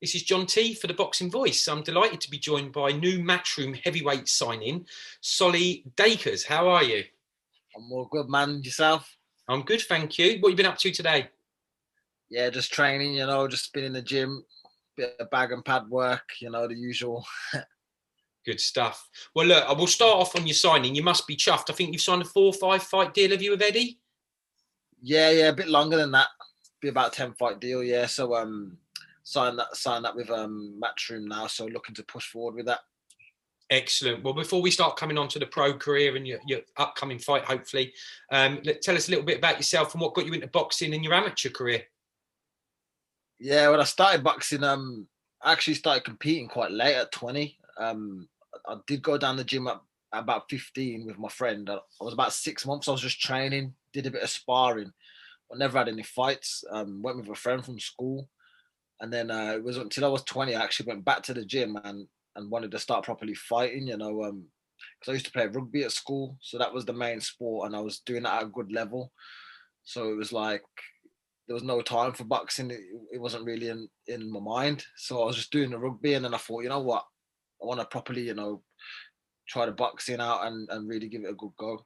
This is John T for the Boxing Voice. I'm delighted to be joined by new Matchroom heavyweight signing, Solly Dacres. How are you? I'm all good, man. Yourself? I'm good, thank you. What have you been up to today? Yeah, just training, just been in the gym, bit of bag and pad work, the usual. Good stuff. Well, look, I will start off on your signing. You must be chuffed. I think you've signed a 4 or 5 fight deal, have you, with Eddie? Yeah, a bit longer than that. Be about a 10 fight deal, yeah. So signed that with Matchroom now, so looking to push forward with that. Excellent. Well, before we start coming on to the pro career and your upcoming fight, hopefully, tell us a little bit about yourself and what got you into boxing in your amateur career. Yeah, when I started boxing, I actually started competing quite late at 20. I did go down the gym at about 15 with my friend. I was about 6 months. I was just training, did a bit of sparring. I never had any fights. Went with a friend from school, and then it was until I was 20 I actually went back to the gym and wanted to start properly fighting. Because I used to play rugby at school, so that was the main sport, and I was doing that at a good level. So it was like there was no time for boxing. It wasn't really in my mind. So I was just doing the rugby, and then I thought, you know what, I want to properly, try the boxing out and really give it a good go.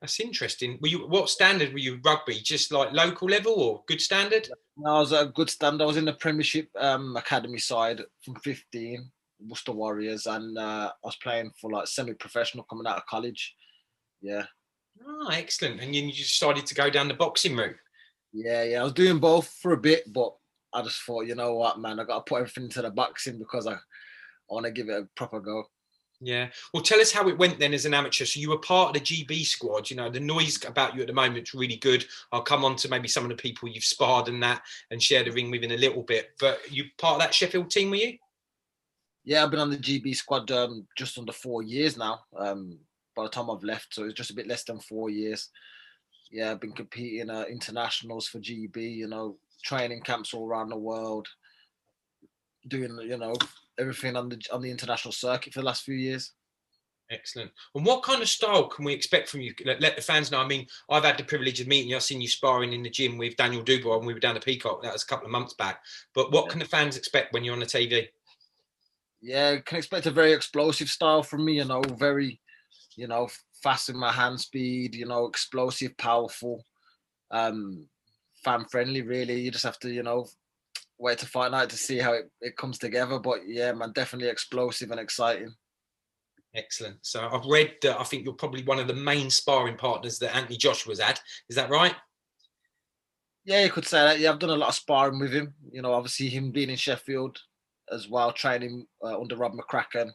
That's interesting. What standard were you rugby? Just like local level or good standard? No, I was at a good stand. I was in the Premiership academy side from 15, Worcester Warriors, and I was playing for like semi-professional coming out of college. Yeah. Oh, excellent. And you decided to go down the boxing route. Yeah. I was doing both for a bit, but I just thought, you know what, man, I got to put everything into the boxing because I want to give it a proper go. Yeah. Well, tell us how it went then as an amateur. So you were part of the GB squad. You know, the noise about you at the moment is really good. I'll come on to maybe some of the people you've sparred and that and share the ring with in a little bit. But you part of that Sheffield team, were you? Yeah, I've been on the GB squad just under 4 years now. By the time I've left, so it's just a bit less than 4 years. Yeah, I've been competing internationals for GB, training camps all around the world, doing, everything on the international circuit for the last few years. Excellent. And what kind of style can we expect from you? Let the fans know. I mean, I've had the privilege of meeting you. I've seen you sparring in the gym with Daniel Dubois when we were down at Peacock. That was a couple of months back. But what Yeah. can the fans expect when you're on the TV? Yeah, can expect a very explosive style from me, very, fast in my hand speed, explosive, powerful, um, fan friendly, really. You just have to, wait to fight night to see how it comes together. But yeah, man, definitely explosive and exciting. Excellent. So I've read that I think you're probably one of the main sparring partners that Anthony Joshua's had. Is that right? Yeah, you could say that. Yeah, I've done a lot of sparring with him. Obviously him being in Sheffield as well, training under Rob McCracken.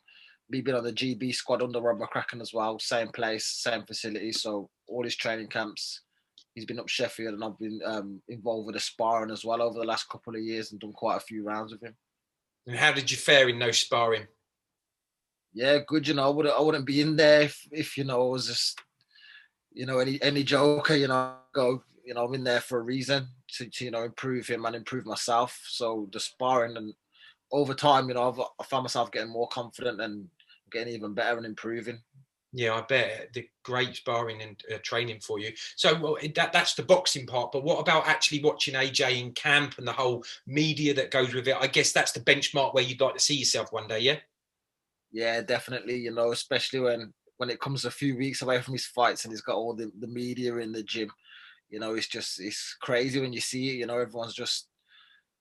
Me being on the GB squad under Rob McCracken as well, same place, same facility. So all his training camps, he's been up Sheffield, and I've been involved with the sparring as well over the last couple of years and done quite a few rounds with him. And how did you fare in those sparring? Yeah, good. I wouldn't be in there if it was just any joker. Go. I'm in there for a reason to improve him and improve myself. So the sparring and over time, I found myself getting more confident and getting even better and improving. Yeah, I bet the great sparring and training for you. So well, that's the boxing part. But what about actually watching AJ in camp and the whole media that goes with it? I guess that's the benchmark where you'd like to see yourself one day, yeah? Yeah, definitely. Especially when it comes a few weeks away from his fights and he's got all the media in the gym. It's crazy when you see it. Everyone's just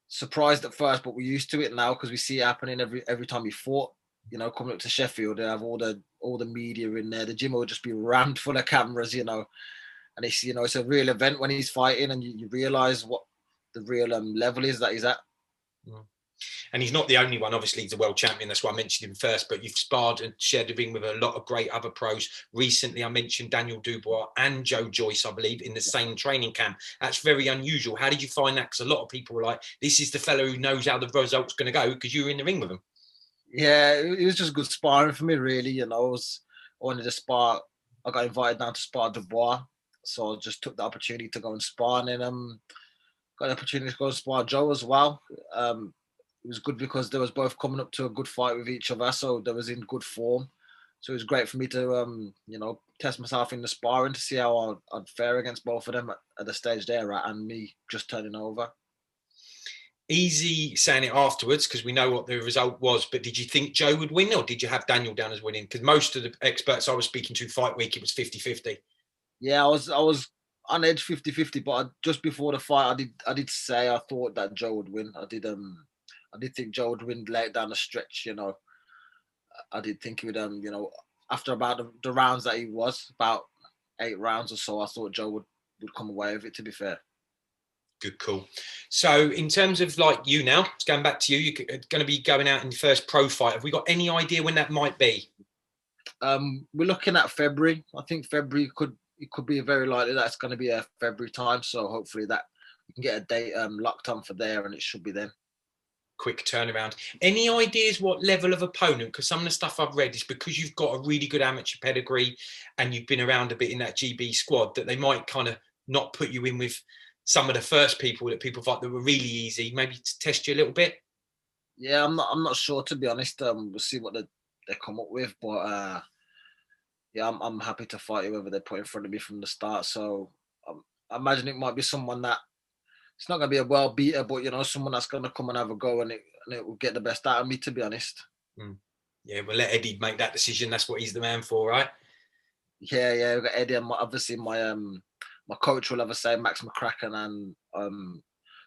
surprised at first, but we're used to it now because we see it happening every time he fought. Coming up to Sheffield, they have all the media in there. The gym will just be rammed full of cameras, and it's a real event when he's fighting, and you realise what the real level is that he's at. Mm. And he's not the only one. Obviously, he's a world champion. That's why I mentioned him first. But you've sparred and shared the ring with a lot of great other pros. Recently, I mentioned Daniel Dubois and Joe Joyce, I believe, in the same training camp. That's very unusual. How did you find that? Because a lot of people were like, this is the fellow who knows how the result's going to go because you were in the ring with him. Yeah, it was just good sparring for me, really. I wanted to spar. I got invited down to spar Dubois, so I just took the opportunity to go and spar, and then got the opportunity to go and spar Joe as well. It was good because they was both coming up to a good fight with each other, so they was in good form. So it was great for me to test myself in the sparring to see how I'd fare against both of them at the stage they're at, and me just turning over. Easy saying it afterwards because we know what the result was, but did you think Joe would win, or did you have Daniel down as winning? Because most of the experts I was speaking to fight week, it was 50-50. Yeah, I was on edge 50-50, but just before the fight, I did say I thought that Joe would win. I did think Joe would win late down the stretch. I did think he would after about the rounds that he was, about 8 rounds or so, I thought Joe would come away with it, to be fair. Good call. So in terms of like you now, it's going back to you, you're going to be going out in your first pro fight. Have we got any idea when that might be? We're looking at February. I think February could be very likely that it's going to be a February time. So hopefully that we can get a date locked on for there, and it should be then. Quick turnaround. Any ideas what level of opponent? Because some of the stuff I've read is because you've got a really good amateur pedigree and you've been around a bit in that GB squad, that they might kind of not put you in with some of the first people that people thought that were really easy, maybe to test you a little bit. Yeah, I'm not sure, to be honest. We'll see what they come up with, but yeah, I'm happy to fight whoever they put in front of me from the start. So I imagine it might be someone that it's not going to be a world beater, but someone that's going to come and have a go, and it will get the best out of me, to be honest. Yeah, we'll let Eddie make that decision. That's what he's the man for, right? Yeah, we've got Eddie, and obviously my coach will have a say, Max McCracken, and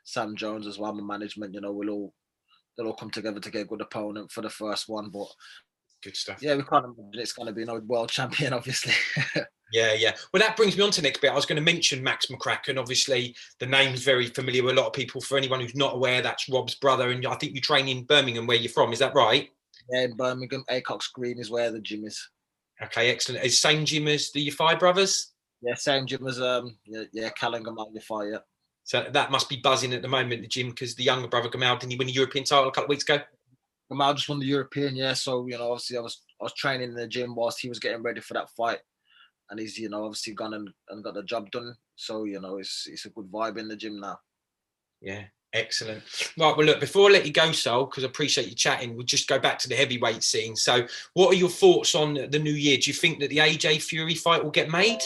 Sam Jones as well. My management, they'll all come together to get a good opponent for the first one. But good stuff. Yeah, we can't imagine it's going to be world champion, obviously. Yeah. Well, that brings me on to the next bit. I was going to mention Max McCracken. Obviously, the name's very familiar with a lot of people. For anyone who's not aware, that's Rob's brother. And I think you train in Birmingham, where you're from. Is that right? Yeah, in Birmingham. Acox Green is where the gym is. Okay, excellent. Is same gym as the Yafai brothers? Yeah, same gym as Callingham and Yafai, yeah. So that must be buzzing at the moment, the gym, because the younger brother, Gamal, didn't he win a European title a couple of weeks ago? Gamal just won the European, yeah. So, obviously I was training in the gym whilst he was getting ready for that fight. And he's, obviously gone and got the job done. So, it's a good vibe in the gym now. Yeah, excellent. Right, well, look, before I let you go, Sol, because I appreciate you chatting, we'll just go back to the heavyweight scene. So what are your thoughts on the new year? Do you think that the AJ Fury fight will get made?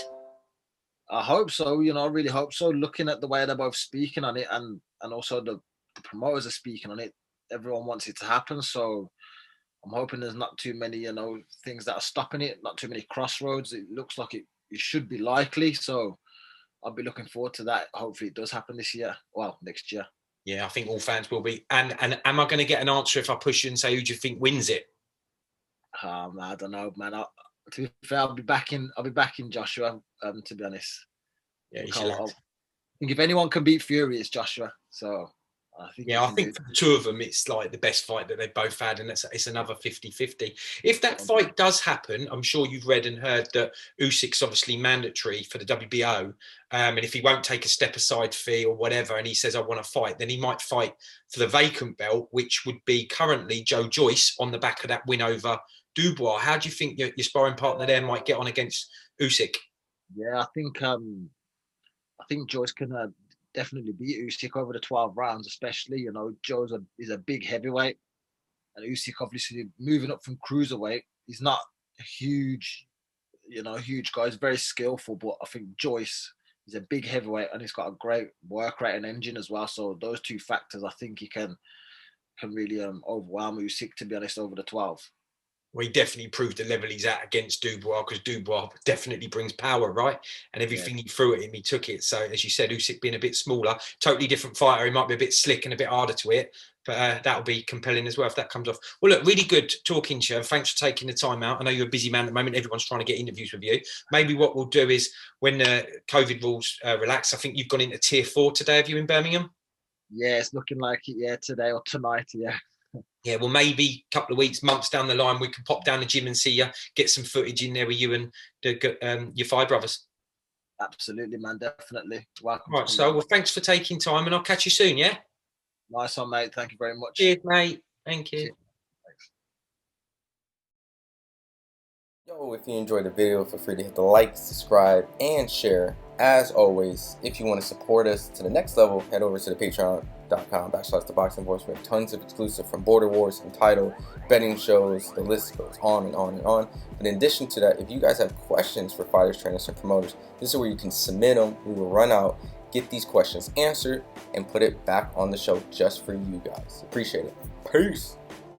I hope so. I really hope so. Looking at the way they're both speaking on it, and also the promoters are speaking on it, everyone wants it to happen. So I'm hoping there's not too many, things that are stopping it, not too many crossroads. It looks like it should be likely. So I'll be looking forward to that. Hopefully it does happen this year. Well, next year. Yeah, I think all fans will be. And am I going to get an answer if I push you and say, who do you think wins it? I don't know, man. To be fair, I'll be back in Joshua, to be honest. Yeah, I think if anyone can beat Fury, it's Joshua. So I think for the two of them, it's like the best fight that they've both had, and it's another 50-50. If that fight does happen, I'm sure you've read and heard that Usyk's obviously mandatory for the WBO, and if he won't take a step aside fee or whatever, and he says, I want to fight, then he might fight for the vacant belt, which would be currently Joe Joyce on the back of that win over Dubois. How do you think your sparring partner there might get on against Usyk? Yeah, I think Joyce can definitely beat Usyk over the 12 rounds, especially. Joe's is a big heavyweight, and Usyk obviously moving up from cruiserweight. He's not a huge guy. He's very skillful, but I think Joyce is a big heavyweight, and he's got a great work rate and engine as well. So those two factors, I think he can really overwhelm Usyk, to be honest, over the 12. Well, he definitely proved the level he's at against Dubois, because Dubois definitely brings power, right? And everything he threw at him, he took it. So, as you said, Usyk being a bit smaller, totally different fighter. He might be a bit slick and a bit harder to hit, but that'll be compelling as well if that comes off. Well, look, really good talking to you. Thanks for taking the time out. I know you're a busy man at the moment. Everyone's trying to get interviews with you. Maybe what we'll do is when the COVID rules relax, I think you've gone into tier 4 today. Have you in Birmingham? Yeah, it's looking like it, yeah, today or tonight, yeah. Yeah, well, maybe a couple of weeks, months down the line, we can pop down the gym and see you, get some footage in there with you and your 5 brothers. Absolutely, man, definitely. Welcome. Right, so well, thanks for taking time, and I'll catch you soon, yeah? Nice one, mate. Thank you very much. Cheers, mate. Thank you. Cheers. Yo, if you enjoyed the video, feel free to hit the like, subscribe, and share. As always, if you want to support us to the next level, head over to the patreon.com/ThaBoxingVoice. We have tons of exclusive from Border Wars, Entitled, betting shows, the list goes on and on and on. But in addition to that, if you guys have questions for fighters, trainers, and promoters, this is where you can submit them. We will run out get these questions answered and put it back on the show just for you guys. Appreciate it. Peace.